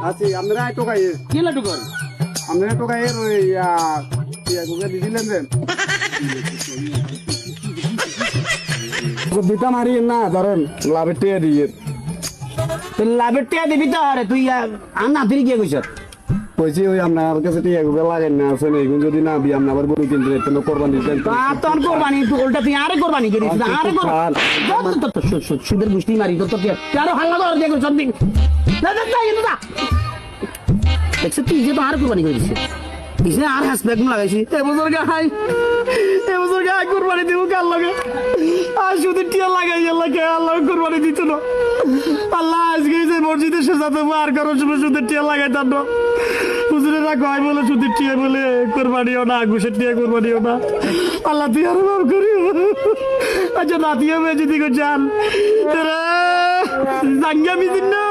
আছি আপনারা টোকাই কি লাটু কর আপনারা টোকাই ওই দিছিলেন রে দিতাম হারি না ধরেন লাভের টিয়া দিয়ে লাভের টিয়া দিবি তো আরে তুই আর না তুই গিয়ে কইছ কইছি ওই আপনার কাছে টিয়া গুলো লাগেন না আছেন এইগুলো যদি না দিয়ে আপনি আবার গরু কিনতে যেতেন কোরবানি দিতেন তোর কোরবানি তুই উল্টা তুই আরে কোরবানি করিস আরে সুদের গুষ্টি মারি তো তোকে আরো হাল্লা করে দিয়ে সব দিন দেখছো তুই যে তো আর কোরবানি করিস ইসে আর হ্যাশব্যাগ লাগাইছি এবছর গাই কোরবানি দিব কার লাগে আর শুধু টিয়া লাগাই আল্লাহ কে আল্লাহ কোরবানি দিত না আল্লাহ আজকে যে মসজিদে সাজাতে আর কারো সময় শুধু টিয়া লাগাইতাম না হুজুরেরা কয় বলে শুধু টিয়া বলে কোরবানিও না ঘুষের টিয়া কোরবানিও না আল্লাহ তুই আরো মাফ করি আচ্ছা নাতিও বেঁচে দিকে চান জাঙ্গা মিদিন না